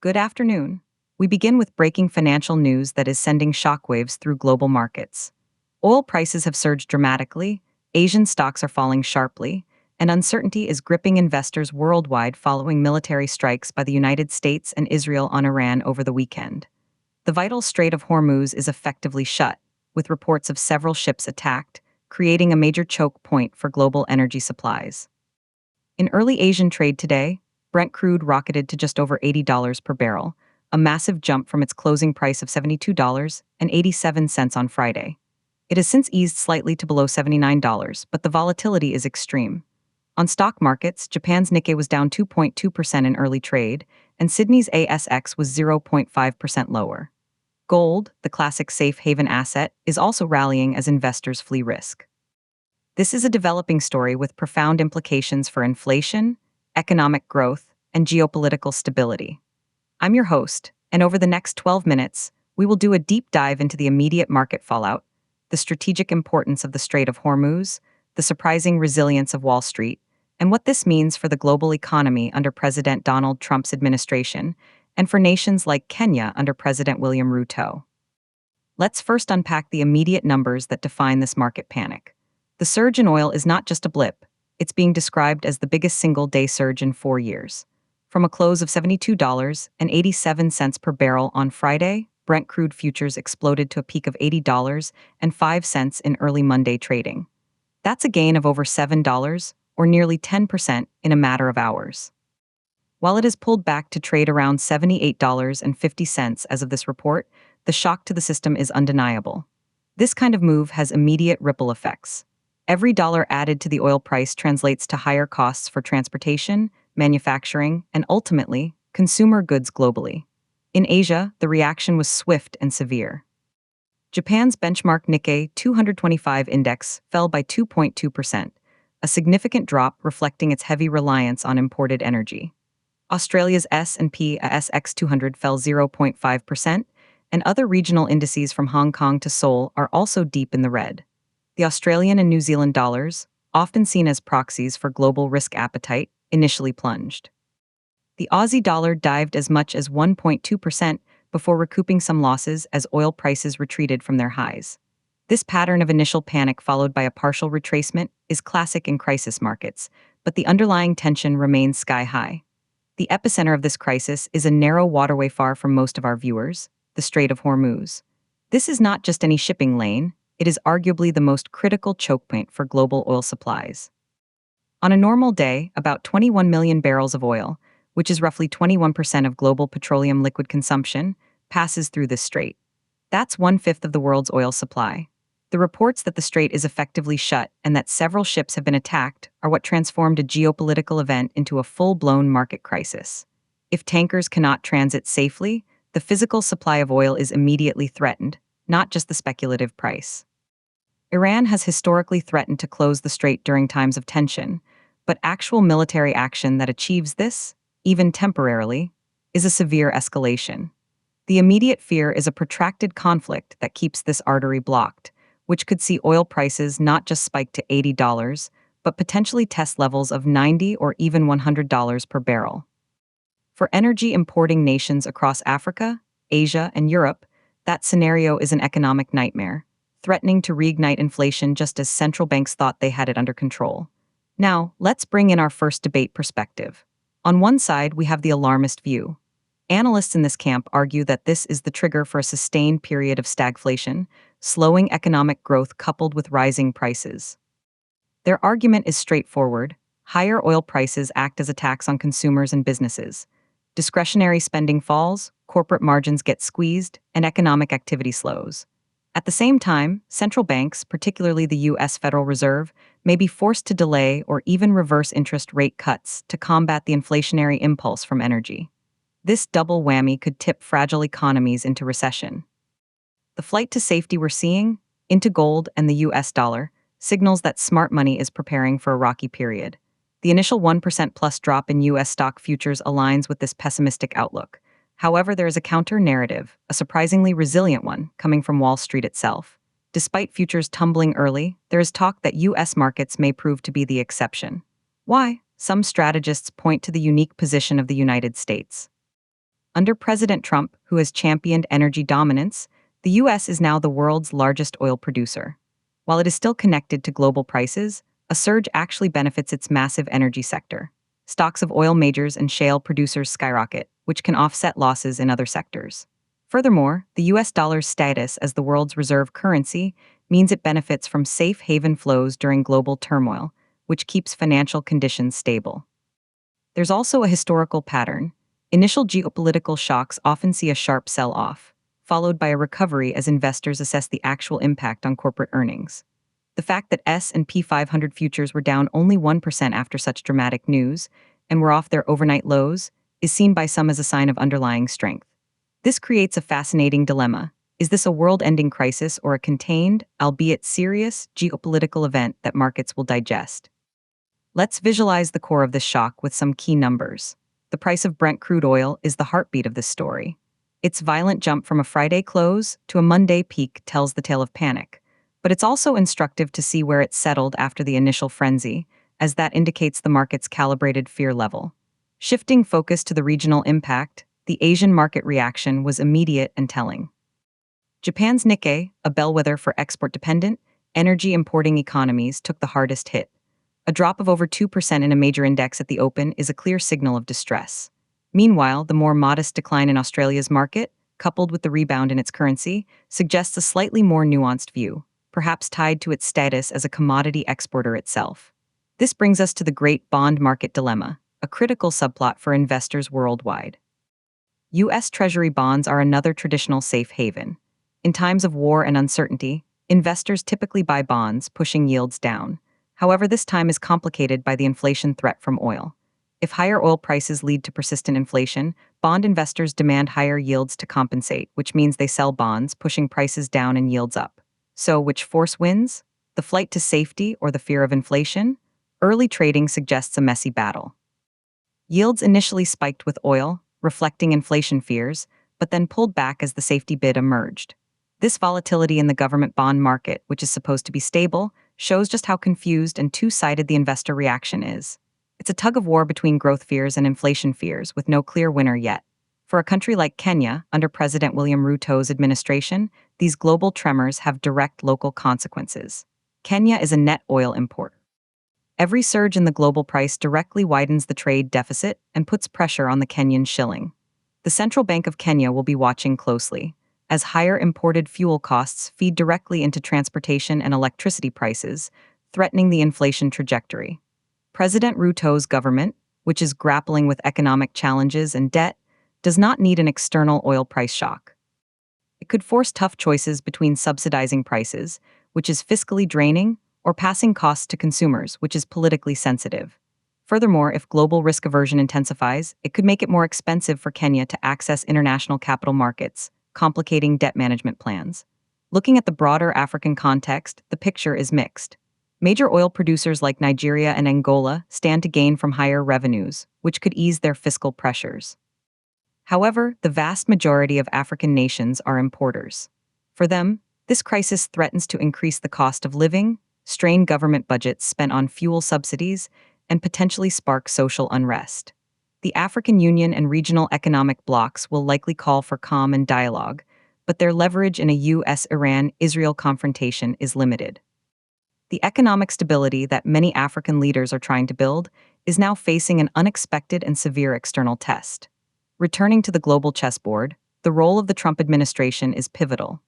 Good afternoon. We begin with breaking financial news that is sending shockwaves through global markets. Oil prices have surged dramatically, Asian stocks are falling sharply, and uncertainty is gripping investors worldwide following military strikes by the United States and Israel on Iran over the weekend. The vital Strait of Hormuz is effectively shut, with reports of several ships attacked, creating a major choke point for global energy supplies. In early Asian trade today, Brent crude rocketed to just over $80 per barrel, a massive jump from its closing price of $72.87 on Friday. It has since eased slightly to below $79, but the volatility is extreme. On stock markets, Japan's Nikkei was down 2.2% in early trade, and Sydney's ASX was 0.5% lower. Gold, the classic safe haven asset, is also rallying as investors flee risk. This is a developing story with profound implications for inflation, economic growth, and geopolitical stability. I'm your host, and over the next 12 minutes, we will do a deep dive into the immediate market fallout, the strategic importance of the Strait of Hormuz, the surprising resilience of Wall Street, and what this means for the global economy under President Donald Trump's administration, and for nations like Kenya under President William Ruto. Let's first unpack the immediate numbers that define this market panic. The surge in oil is not just a blip, it's being described as the biggest single-day surge in 4 years. From a close of $72.87 per barrel on Friday, Brent crude futures exploded to a peak of $80.05 in early Monday trading. That's a gain of over $7, or nearly 10%, in a matter of hours. While it has pulled back to trade around $78.50 as of this report, the shock to the system is undeniable. This kind of move has immediate ripple effects. Every dollar added to the oil price translates to higher costs for transportation, manufacturing, and ultimately, consumer goods globally. In Asia, the reaction was swift and severe. Japan's benchmark Nikkei 225 index fell by 2.2%, a significant drop reflecting its heavy reliance on imported energy. Australia's S&P ASX 200 fell 0.5%, and other regional indices from Hong Kong to Seoul are also deep in the red. The Australian and New Zealand dollars, often seen as proxies for global risk appetite, initially plunged. The Aussie dollar dived as much as 1.2% before recouping some losses as oil prices retreated from their highs. This pattern of initial panic followed by a partial retracement is classic in crisis markets, but the underlying tension remains sky-high. The epicenter of this crisis is a narrow waterway far from most of our viewers, the Strait of Hormuz. This is not just any shipping lane, it is arguably the most critical choke point for global oil supplies. On a normal day, about 21 million barrels of oil, which is roughly 21% of global petroleum liquid consumption, passes through this strait. That's 1/5 of the world's oil supply. The reports that the strait is effectively shut and that several ships have been attacked are what transformed a geopolitical event into a full-blown market crisis. If tankers cannot transit safely, the physical supply of oil is immediately threatened, not just the speculative price. Iran has historically threatened to close the strait during times of tension, but actual military action that achieves this, even temporarily, is a severe escalation. The immediate fear is a protracted conflict that keeps this artery blocked, which could see oil prices not just spike to $80, but potentially test levels of $90 or even $100 per barrel. For energy importing nations across Africa, Asia, and Europe, that scenario is an economic nightmare, threatening to reignite inflation just as central banks thought they had it under control. Now, let's bring in our first debate perspective. On one side, we have the alarmist view. Analysts in this camp argue that this is the trigger for a sustained period of stagflation, slowing economic growth coupled with rising prices. Their argument is straightforward. Higher oil prices act as a tax on consumers and businesses. Discretionary spending falls, corporate margins get squeezed, and economic activity slows. At the same time, central banks, particularly the U.S. Federal Reserve, may be forced to delay or even reverse interest rate cuts to combat the inflationary impulse from energy. This double whammy could tip fragile economies into recession. The flight to safety we're seeing, into gold and the U.S. dollar, signals that smart money is preparing for a rocky period. The initial 1% plus drop in U.S. stock futures aligns with this pessimistic outlook. However, there is a counter-narrative, a surprisingly resilient one, coming from Wall Street itself. Despite futures tumbling early, there is talk that U.S. markets may prove to be the exception. Why? Some strategists point to the unique position of the United States. Under President Trump, who has championed energy dominance, the U.S. is now the world's largest oil producer. While it is still connected to global prices, a surge actually benefits its massive energy sector. Stocks of oil majors and shale producers skyrocket, which can offset losses in other sectors. Furthermore, the US dollar's status as the world's reserve currency means it benefits from safe haven flows during global turmoil, which keeps financial conditions stable. There's also a historical pattern. Initial geopolitical shocks often see a sharp sell-off, followed by a recovery as investors assess the actual impact on corporate earnings. The fact that S&P 500 futures were down only 1% after such dramatic news and were off their overnight lows is seen by some as a sign of underlying strength. This creates a fascinating dilemma. Is this a world-ending crisis or a contained, albeit serious, geopolitical event that markets will digest? Let's visualize the core of this shock with some key numbers. The price of Brent crude oil is the heartbeat of this story. Its violent jump from a Friday close to a Monday peak tells the tale of panic. But it's also instructive to see where it settled after the initial frenzy, as that indicates the market's calibrated fear level. Shifting focus to the regional impact, the Asian market reaction was immediate and telling. Japan's Nikkei, a bellwether for export-dependent, energy-importing economies, took the hardest hit. A drop of over 2% in a major index at the open is a clear signal of distress. Meanwhile, the more modest decline in Australia's market, coupled with the rebound in its currency, suggests a slightly more nuanced view, perhaps tied to its status as a commodity exporter itself. This brings us to the great bond market dilemma, a critical subplot for investors worldwide. U.S. Treasury bonds are another traditional safe haven. In times of war and uncertainty, investors typically buy bonds, pushing yields down. However, this time is complicated by the inflation threat from oil. If higher oil prices lead to persistent inflation, bond investors demand higher yields to compensate, which means they sell bonds, pushing prices down and yields up. So, which force wins? The flight to safety or the fear of inflation? Early trading suggests a messy battle. Yields initially spiked with oil, reflecting inflation fears, but then pulled back as the safety bid emerged. This volatility in the government bond market, which is supposed to be stable, shows just how confused and two-sided the investor reaction is. It's a tug-of-war between growth fears and inflation fears, with no clear winner yet. For a country like Kenya, under President William Ruto's administration, these global tremors have direct local consequences. Kenya is a net oil importer. Every surge in the global price directly widens the trade deficit and puts pressure on the Kenyan shilling. The Central Bank of Kenya will be watching closely, as higher imported fuel costs feed directly into transportation and electricity prices, threatening the inflation trajectory. President Ruto's government, which is grappling with economic challenges and debt, does not need an external oil price shock. It could force tough choices between subsidizing prices, which is fiscally draining, or passing costs to consumers, which is politically sensitive. Furthermore, if global risk aversion intensifies, it could make it more expensive for Kenya to access international capital markets, complicating debt management plans. Looking at the broader African context, the picture is mixed. Major oil producers like Nigeria and Angola stand to gain from higher revenues, which could ease their fiscal pressures. However, the vast majority of African nations are importers. For them, this crisis threatens to increase the cost of living, strain government budgets spent on fuel subsidies, and potentially spark social unrest. The African Union and regional economic blocs will likely call for calm and dialogue, but their leverage in a US-Iran-Israel confrontation is limited. The economic stability that many African leaders are trying to build is now facing an unexpected and severe external test. Returning to the global chessboard, the role of the Trump administration is pivotal.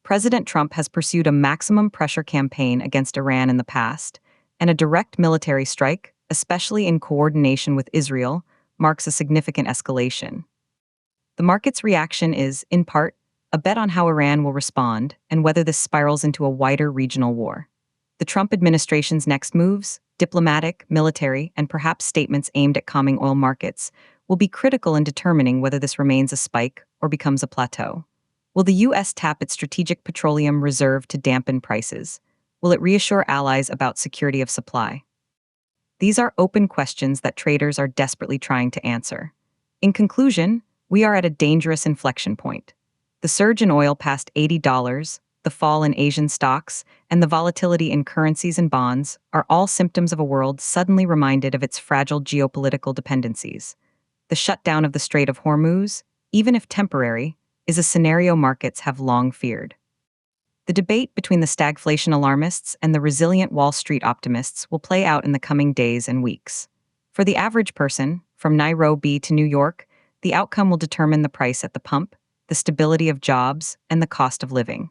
President Trump has pursued a maximum pressure campaign against Iran in the past, and a direct military strike, especially in coordination with Israel, marks a significant escalation. The market's reaction is, in part, a bet on how Iran will respond and whether this spirals into a wider regional war. The Trump administration's next moves, diplomatic, military, and perhaps statements aimed at calming oil markets, will be critical in determining whether this remains a spike or becomes a plateau. Will the U.S. tap its strategic petroleum reserve to dampen prices? Will it reassure allies about security of supply? These are open questions that traders are desperately trying to answer. In conclusion, we are at a dangerous inflection point. The surge in oil past $80, the fall in Asian stocks, and the volatility in currencies and bonds are all symptoms of a world suddenly reminded of its fragile geopolitical dependencies. The shutdown of the Strait of Hormuz, even if temporary, is a scenario markets have long feared. The debate between the stagflation alarmists and the resilient Wall Street optimists will play out in the coming days and weeks. For the average person, from Nairobi to New York, the outcome will determine the price at the pump, the stability of jobs, and the cost of living.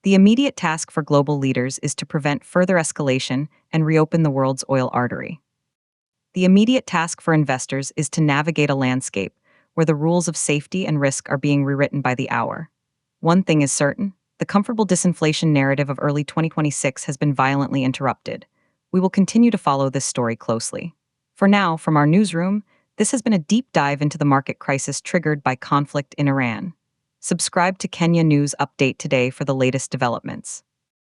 The immediate task for global leaders is to prevent further escalation and reopen the world's oil artery. The immediate task for investors is to navigate a landscape where the rules of safety and risk are being rewritten by the hour. One thing is certain: the comfortable disinflation narrative of early 2026 has been violently interrupted. We will continue to follow this story closely. For now, from our newsroom, this has been a deep dive into the market crisis triggered by conflict in Iran. Subscribe to Kenya News Update today for the latest developments.